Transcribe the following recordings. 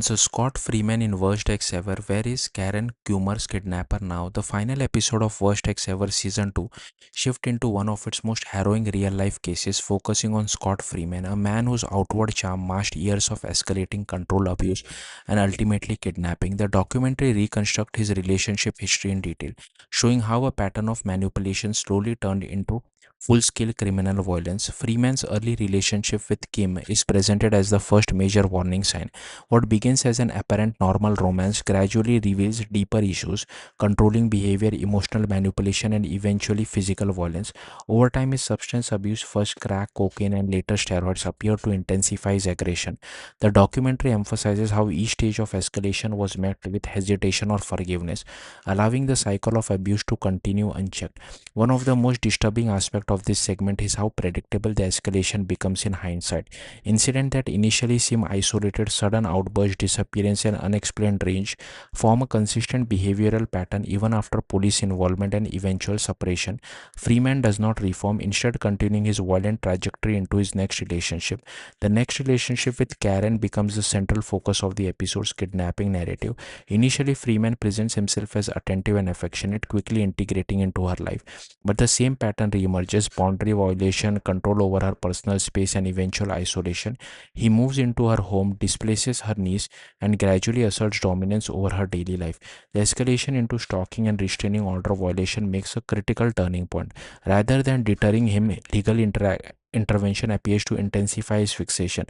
So Scott Freeman in Worst Ex Ever. Where is Karen Kummer's kidnapper now? The final episode of Worst Ex Ever Season 2 shift into one of its most harrowing real-life cases, focusing on Scott Freeman, a man whose outward charm masked years of escalating control abuse and ultimately kidnapping. The documentary reconstructs his relationship history in detail, showing how a pattern of manipulation slowly turned into full-scale criminal violence. Freeman's early relationship with Kim is presented as the first major warning sign. What begins as an apparent normal romance gradually reveals deeper issues: controlling behavior, emotional manipulation, and eventually physical violence. Over time, his substance abuse, first crack, cocaine, and later steroids, appear to intensify his aggression. The documentary emphasizes how each stage of escalation was met with hesitation or forgiveness, allowing the cycle of abuse to continue unchecked. One of the most disturbing aspects of this segment is how predictable the escalation becomes in hindsight. Incidents that initially seem isolated, sudden outbursts, disappearance, and unexplained range form a consistent behavioral pattern even after police involvement and eventual separation. Freeman does not reform, instead continuing his violent trajectory into his next relationship. The next relationship with Karen becomes the central focus of the episode's kidnapping narrative. Initially, Freeman presents himself as attentive and affectionate, quickly integrating into her life. But the same pattern reemerges: boundary violation, control over her personal space, and eventual isolation. He moves into her home, displaces her niece, and gradually asserts dominance over her daily life. The escalation into stalking and restraining order violation makes a critical turning point. Rather than deterring him, legal intervention appears to intensify his fixation.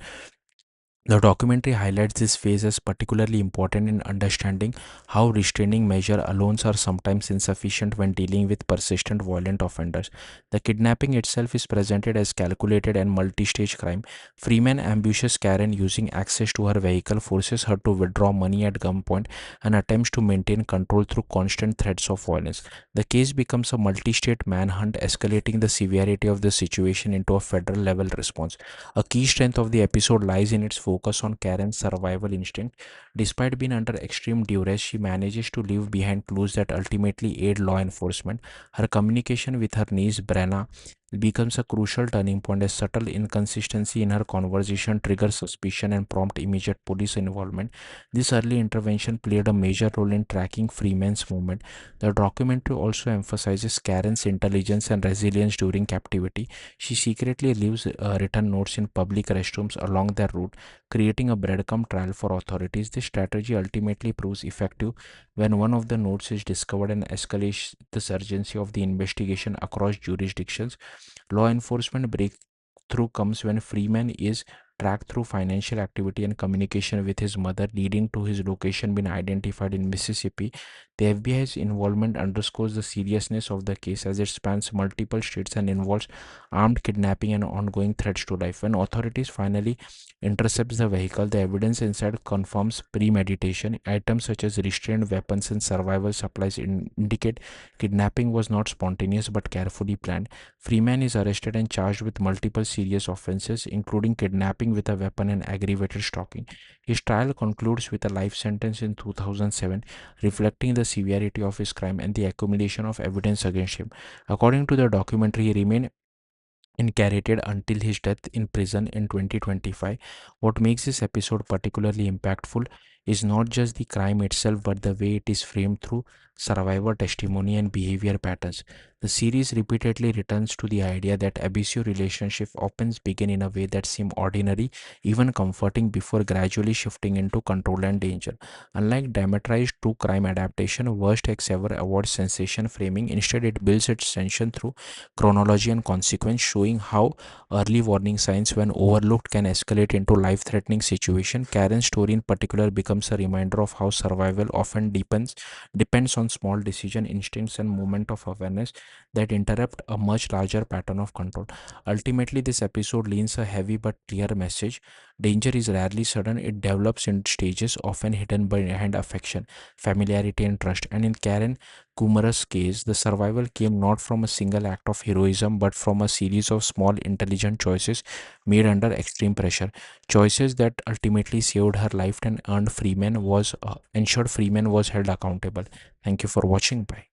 The documentary highlights this phase as particularly important in understanding how restraining measures alone are sometimes insufficient when dealing with persistent violent offenders. The kidnapping itself is presented as calculated and multi-stage crime. Freeman ambushes Karen using access to her vehicle, forces her to withdraw money at gunpoint, and attempts to maintain control through constant threats of violence. The case becomes a multi-state manhunt, escalating the severity of the situation into a federal level response. A key strength of the episode lies in its focus on Karen's survival instinct. Despite being under extreme duress, she manages to leave behind clues that ultimately aid law enforcement. Her communication with her niece, Brenna, becomes a crucial turning point. A subtle inconsistency in her conversation triggers suspicion and prompt immediate police involvement. This early intervention played a major role in tracking Freeman's movement. The documentary also emphasizes Karen's intelligence and resilience during captivity. She secretly leaves written notes in public restrooms along their route, creating a breadcrumb trail for authorities. This strategy ultimately proves effective when one of the notes is discovered and escalates the urgency of the investigation across jurisdictions. Law enforcement breakthrough comes when Freeman is tracked through financial activity and communication with his mother, leading to his location being identified in Mississippi. The FBI's involvement underscores the seriousness of the case as it spans multiple states and involves armed kidnapping and ongoing threats to life. When authorities finally intercepts the vehicle, the evidence inside confirms premeditation. Items such as restrained weapons and survival supplies indicate kidnapping was not spontaneous but carefully planned. Freeman is arrested and charged with multiple serious offenses, including kidnapping with a weapon and aggravated stalking. His trial concludes with a life sentence in 2007, reflecting the severity of his crime and the accumulation of evidence against him. According to the documentary, he remained incarcerated until his death in prison in 2025. What makes this episode particularly impactful is not just the crime itself, but the way it is framed through survivor testimony and behavior patterns. The series repeatedly returns to the idea that abusive relationships often begin in a way that seem ordinary, even comforting, before gradually shifting into control and danger. Unlike dramatized true crime adaptation, Worst Ex Ever avoids sensation framing. Instead, it builds its tension through chronology and consequence, showing how early warning signs, when overlooked, can escalate into life-threatening situation. Karen's story in particular becomes a reminder of how survival often depends on small decision, instincts, and moment of awareness that interrupt a much larger pattern of control. Ultimately, this episode leans a heavy but clear message. Danger is rarely sudden, it develops in stages, often hidden behind affection, familiarity, and trust. And in Karen Kumara's case, the survival came not from a single act of heroism but from a series of small, intelligent choices made under extreme pressure. Choices that ultimately saved her life and ensured Freeman was held accountable. Thank you for watching. Bye.